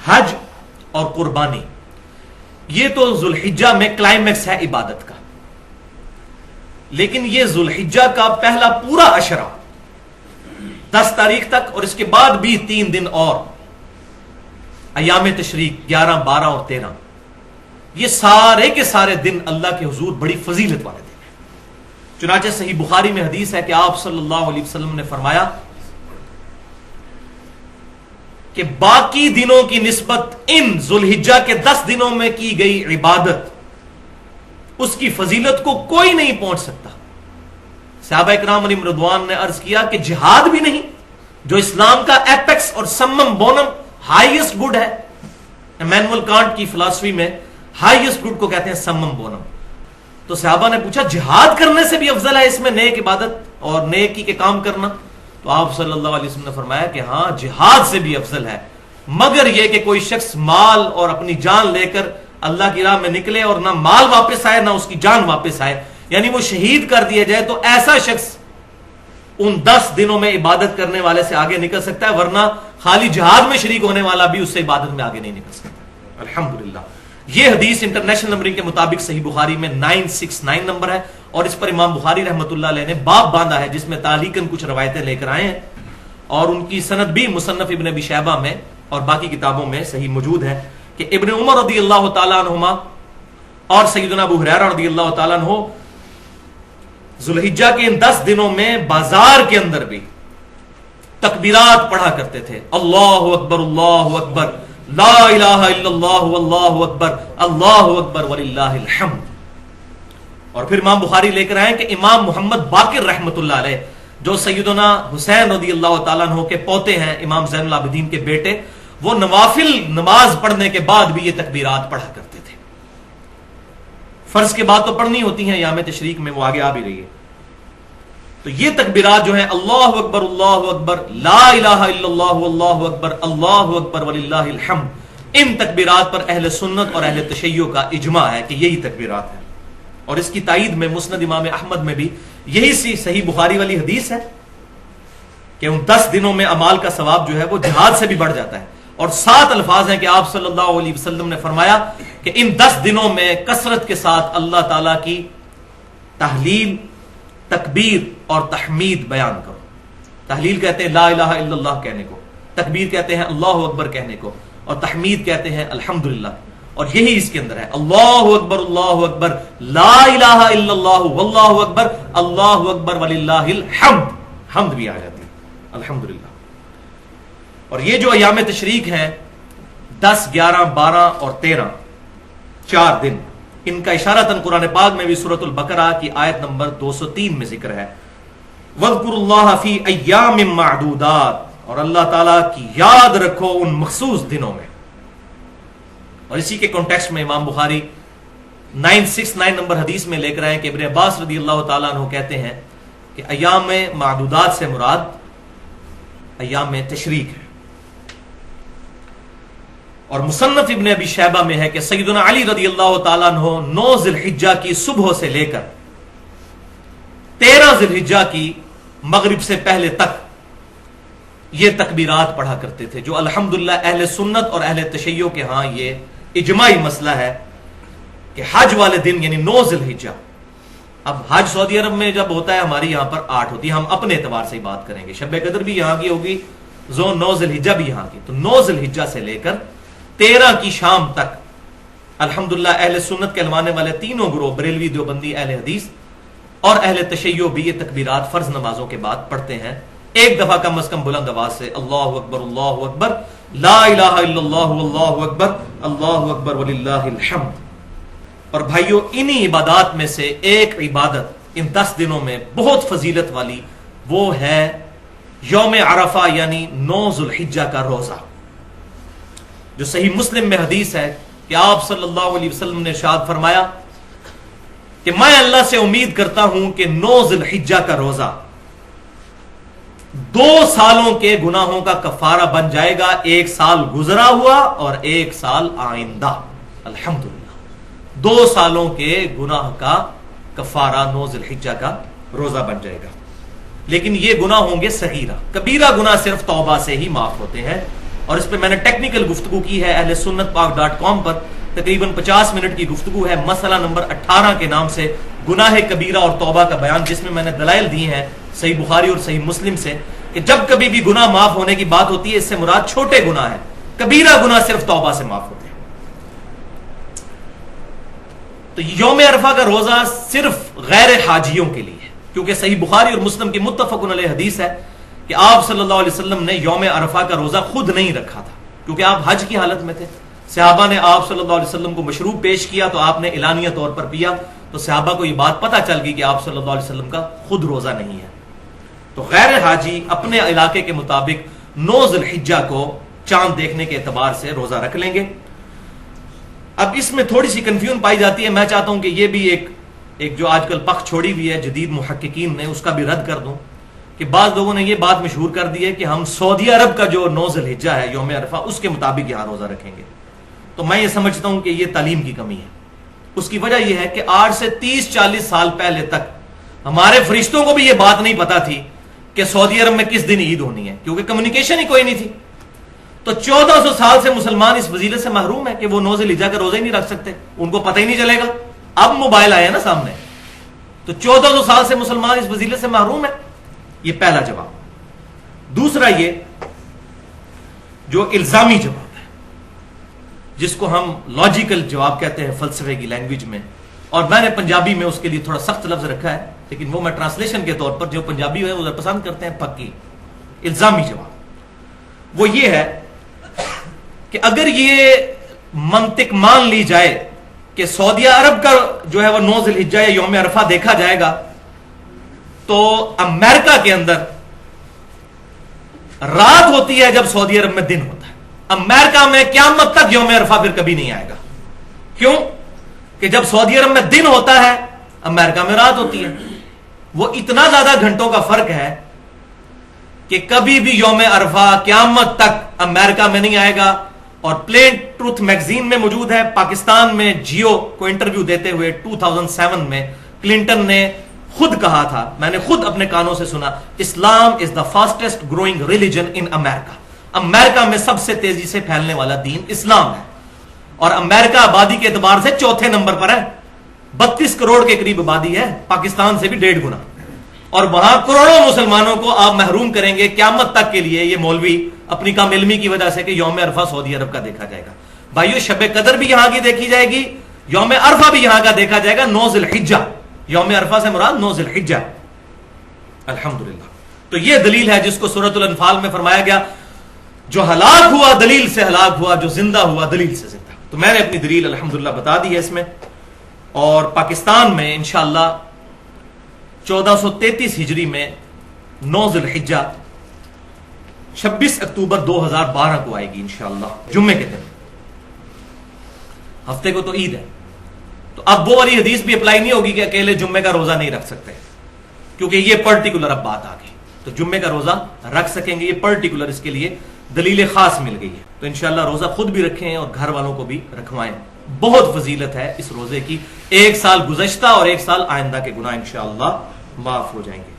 حج اور قربانی، یہ تو ذوالحجہ میں کلائمیکس ہے عبادت کا، لیکن یہ ذوالحجہ کا پہلا پورا عشرہ 10 تاریخ تک، اور اس کے بعد بھی 3 دن اور ایام تشریق 11، 12 اور 13، یہ سارے کے سارے دن اللہ کے حضور بڑی فضیلت والے دن ہیں۔ چنانچہ صحیح بخاری میں حدیث ہے کہ آپ صلی اللہ علیہ وسلم نے فرمایا کہ باقی دنوں کی نسبت ان ذوالحجہ کے 10 دنوں میں کی گئی عبادت، اس کی فضیلت کو کوئی نہیں پہنچ سکتا۔ صحابہ اکرام علیہم رضوان نے عرض کیا کہ جہاد بھی نہیں، جو اسلام کا ایپیکس اور سمم بونم ہائیسٹ گڈ ہے، ایمینول کانٹ کی فلسفی میں ہائیسٹ گڈ کو کہتے ہیں سمم بونم۔ تو صحابہ نے پوچھا جہاد کرنے سے بھی افضل ہے اس میں نیک عبادت اور نیکی کے کام کرنا؟ تو آپ صلی اللہ علیہ وسلم نے فرمایا کہ ہاں جہاد سے بھی افضل ہے، مگر یہ کہ کوئی شخص مال اور اپنی جان لے کر اللہ کی راہ میں نکلے اور نہ مال واپس آئے نہ اس کی جان واپس آئے، یعنی وہ شہید کر دیا جائے، تو ایسا شخص ان 10 دنوں میں عبادت کرنے والے سے آگے نکل سکتا ہے، ورنہ خالی جہاد میں شریک ہونے والا بھی اس سے عبادت میں آگے نہیں نکل سکتا۔ الحمدللہ یہ حدیث انٹرنیشنل نمبرنگ کے مطابق صحیح بخاری میں 969 نمبر ہے، اور اس پر امام بخاری رحمۃ اللہ علیہ نے باب باندھا ہے جس میں تعلیقاً کچھ روایتیں لے کر آئے ہیں، اور ان کی سند بھی مصنف ابن ابی شیبہ میں اور باقی کتابوں میں صحیح موجود ہے کہ ابن عمر رضی اللہ تعالیٰ عنہما اور سیدنا ابو ہریرہ رضی اللہ تعالیٰ عنہ ذوالحجہ کے ان 10 دنوں میں بازار کے اندر بھی تکبیرات پڑھا کرتے تھے، اللہ اکبر اللہ اکبر، لا الہ الا اللہ واللہ اکبر، اللہ اکبر وللہ الحمد۔ اور پھر امام بخاری لے کر آئے کہ امام محمد باقر رحمت اللہ علیہ، جو سیدنا حسین رضی اللہ تعالیٰ عنہ کے پوتے ہیں، امام زین العابدین کے بیٹے، وہ نوافل نماز پڑھنے کے بعد بھی یہ تکبیرات پڑھا کرتے تھے۔ فرض کے بعد تو پڑھنی ہوتی ہیں یام تشریق میں، وہ آگے آ بھی رہی ہے۔ تو یہ تکبیرات جو ہیں اللہ اکبر لا الہ الا اللہ واللہ اکبر اللہ اکبر وللہ الحمد، ان تکبیرات پر اہل سنت اور اہل تشیع کا اجماع ہے کہ یہی تکبیرات ہیں، اور اس کی تائید میں مسند امام احمد میں بھی یہی سی صحیح بخاری والی حدیث ہے کہ ان 10 دنوں میں اعمال کا ثواب جو ہے وہ جہاد سے بھی بڑھ جاتا ہے، اور 7 الفاظ ہیں کہ آپ صلی اللہ علیہ وسلم نے فرمایا کہ ان 10 دنوں میں کثرت کے ساتھ اللہ تعالی کی تحلیل، تکبیر اور تحمید بیان کرو۔ تحلیل کہتے ہیں لا الہ الا اللہ کہنے کو، تکبیر کہتے ہیں اللہ اکبر کہنے کو، اور تحمید کہتے ہیں الحمدللہ، اور یہی اس کے اندر ہے اللہ اکبر لا الہ الا اللہ واللہ اکبر اللہ اکبر وللہ الحمد، حمد بھی آ جاتی ہے الحمدللہ۔ اور یہ جو ایام تشریق ہیں 10، 11، 12 اور 13، 4 دن، ان کا اشارتاً قرآن پاک میں بھی سورۃ البقرہ کی آیت نمبر 203 میں ذکر ہے، وَاذْكُرُوا اللَّهَ فِي أَيَّامٍ مَّعْدُودَاتٍ، اور اللہ تعالیٰ کی یاد رکھو ان مخصوص دنوں میں۔ اور اسی کے کانٹیکسٹ میں امام بخاری 969 نمبر حدیث میں لے کر آئے کہ ابن عباس رضی اللہ تعالیٰ عنہ کہتے ہیں کہ ایام معدودات سے مراد ایام تشریق ہے۔ اور مصنف ابن ابی شیبہ میں ہے کہ سیدنا علی رضی اللہ تعالیٰ عنہ 9 ذی الحجہ کی صبح سے لے کر 13 ذی الحجہ کی مغرب سے پہلے تک یہ تکبیرات پڑھا کرتے تھے، جو الحمدللہ اہل سنت اور اہل تشیع کے ہاں یہ اجماعی مسئلہ ہے کہ حج والے دن یعنی 9 ذی الحجہ، اب حج سعودی عرب میں جب ہوتا ہے ہماری یہاں پر 8 ہوتی ہے، ہم اپنے اعتبار سے ہی بات کریں گے، شب قدر بھی یہاں کی ہوگی، 9 ذی الحجہ بھی یہاں کی، تو 9 ذی الحجہ سے لے کر 13 کی شام تک الحمدللہ اہل سنت کہلوانے والے تینوں گروہ، بریلوی، دیوبندی، اہل حدیث اور اہل تشیع بھی یہ تکبیرات فرض نمازوں کے بعد پڑھتے ہیں، ایک دفعہ کم از کم بلند آواز سے اللہ اکبر لا الہ الا اللہ واللہ اکبر وللہ الحمد۔ اور بھائیو انہی عبادات میں سے ایک عبادت ان 10 دنوں میں بہت فضیلت والی، وہ ہے یوم عرفہ یعنی 9 ذی الحجہ کا روزہ، جو صحیح مسلم میں حدیث ہے کہ آپ صلی اللہ علیہ وسلم نے ارشاد فرمایا کہ میں اللہ سے امید کرتا ہوں کہ 9 ذی الحجہ کا روزہ 2 سالوں کے گناہوں کا کفارہ بن جائے گا، 1 سال گزرا ہوا اور 1 سال آئندہ، الحمدللہ 2 سالوں کے گناہ کا کفارہ 9 ذی الحجہ کا روزہ بن جائے گا۔ لیکن یہ گناہ ہوں گے صغیرہ، کبیرہ گناہ صرف توبہ سے ہی معاف ہوتے ہیں، اور اس پہ میں نے ٹیکنیکل گفتگو کی ہے اہل سنت پاک .com پر، تقریباً 50 منٹ کی گفتگو ہے، مسئلہ نمبر 18 کے نام سے گناہ کبیرہ اور توبہ کا بیان، جس میں نے دلائل دی ہیں صحیح بخاری اور صحیح مسلم سے کہ جب کبھی بھی گناہ معاف ہونے کی بات ہوتی ہے اس سے مراد چھوٹے گناہ ہے، کبیرہ گناہ صرف توبہ سے معاف ہوتے ہیں۔ تو یوم عرفہ کا روزہ صرف غیر حاجیوں کے لیے ہے، کیونکہ صحیح بخاری اور مسلم کی متفق علیہ حدیث ہے کہ آپ صلی اللہ علیہ وسلم نے یوم عرفہ کا روزہ خود نہیں رکھا تھا، کیونکہ آپ حج کی حالت میں تھے، صحابہ نے آپ صلی اللہ علیہ وسلم کو مشروب پیش کیا تو آپ نے اعلانیہ طور پر پیا، تو صحابہ کو یہ بات پتہ چل گئی کہ آپ صلی اللہ علیہ وسلم کا خود روزہ نہیں ہے۔ تو غیر حاجی اپنے علاقے کے مطابق 9 ذی الحجہ کو چاند دیکھنے کے اعتبار سے روزہ رکھ لیں گے۔ اب اس میں تھوڑی سی کنفیوژن پائی جاتی ہے، میں چاہتا ہوں کہ یہ بھی ایک جو آج کل پخ چھوڑی ہوئی ہے جدید محققین نے، اس کا بھی رد کر دوں کہ بعض لوگوں نے یہ بات مشہور کر دی ہے کہ ہم سعودی عرب کا جو 9 ذی الحجہ ہے یوم عرفہ اس کے مطابق یہاں روزہ رکھیں گے۔ تو میں یہ سمجھتا ہوں کہ یہ تعلیم کی کمی ہے۔ اس کی وجہ یہ ہے کہ آج سے 30-40 سال پہلے تک ہمارے فرشتوں کو بھی یہ بات نہیں پتا تھی کہ سعودی عرب میں کس دن عید ہونی ہے، کیونکہ کمیونیکیشن ہی کوئی نہیں تھی۔ تو 1400 سال سے مسلمان اس فضیلت سے محروم ہے کہ وہ 9 ذی الحجہ کا روزہ ہی نہیں رکھ سکتے، ان کو پتہ ہی نہیں چلے گا۔ اب موبائل آئے نا سامنے، تو 1400 سال سے مسلمان اس فضیلت سے محروم ہے۔ یہ پہلا جواب۔ دوسرا یہ جو الزامی جواب ہے، جس کو ہم لاجیکل جواب کہتے ہیں فلسفے کی لینگویج میں، اور میں نے پنجابی میں اس کے لیے تھوڑا سخت لفظ رکھا ہے، لیکن وہ میں ٹرانسلیشن کے طور پر جو پنجابی ہے وہ پسند کرتے ہیں پکی الزامی جواب، وہ یہ ہے کہ اگر یہ منطق مان لی جائے کہ سعودی عرب کا جو ہے وہ 9 ذی الحجہ یا یوم عرفہ دیکھا جائے گا، تو امریکہ کے اندر رات ہوتی ہے جب سعودی عرب میں دن ہوتا ہے۔ امریکہ میں قیامت تک یوم عرفہ پھر کبھی نہیں آئے گا۔ کیوں؟ کہ جب سعودی عرب میں دن ہوتا ہے امریکہ میں رات ہوتی ہے۔ وہ اتنا زیادہ گھنٹوں کا فرق ہے کہ کبھی بھی یوم عرفہ قیامت تک امریکہ میں نہیں آئے گا۔ اور پلین ٹروتھ میگزین میں موجود ہے، پاکستان میں جیو کو انٹرویو دیتے ہوئے 2007 میں کلنٹن نے خود کہا تھا، میں نے خود اپنے کانوں سے سنا، اسلام از دا فاسٹسٹ گروئنگ ریلیجن ان امریکہ۔ امریکہ میں سب سے تیزی سے پھیلنے والا دین اسلام ہے، اور امریکہ آبادی کے اعتبار سے 4تھے نمبر پر ہے، 32 کروڑ کے قریب آبادی ہے، پاکستان سے بھی 1.5 گنا، اور وہاں کروڑوں مسلمانوں کو آپ محروم کریں گے قیامت تک کے لیے یہ مولوی اپنی کم علمی کی وجہ سے کہ یوم عرفہ سعودی عرب کا دیکھا جائے گا۔ بھائیو، شب قدر بھی یہاں کی دیکھی جائے گی، یوم عرفہ بھی یہاں کا دیکھا جائے گا، 9 ذی الحجہ، یوم عرفہ سے مراد 9 ذی الحجہ، الحمدللہ۔ تو یہ دلیل ہے جس کو سورۃ الانفال میں فرمایا گیا، جو ہلاک ہوا دلیل سے ہلاک ہوا، جو زندہ ہوا دلیل سے زندہ۔ تو میں نے اپنی دلیل الحمدللہ بتا دی ہے اس میں، اور پاکستان میں انشاءاللہ 1433 ہجری میں 9 ذی الحجہ 26 اکتوبر 2012 کو آئے گی انشاءاللہ، جمعے کے دن، ہفتے کو تو عید ہے۔ تو اب وہ والی حدیث بھی اپلائی نہیں ہوگی کہ اکیلے جمعے کا روزہ نہیں رکھ سکتے، کیونکہ یہ پرٹیکولر اب بات آ گئی، تو جمعے کا روزہ رکھ سکیں گے، یہ پرٹیکولر اس کے لیے دلیل خاص مل گئی ہے۔ تو انشاءاللہ روزہ خود بھی رکھیں اور گھر والوں کو بھی رکھوائیں، بہت فضیلت ہے اس روزے کی، 1 سال گزشتہ اور 1 سال آئندہ کے گناہ انشاءاللہ معاف ہو جائیں گے۔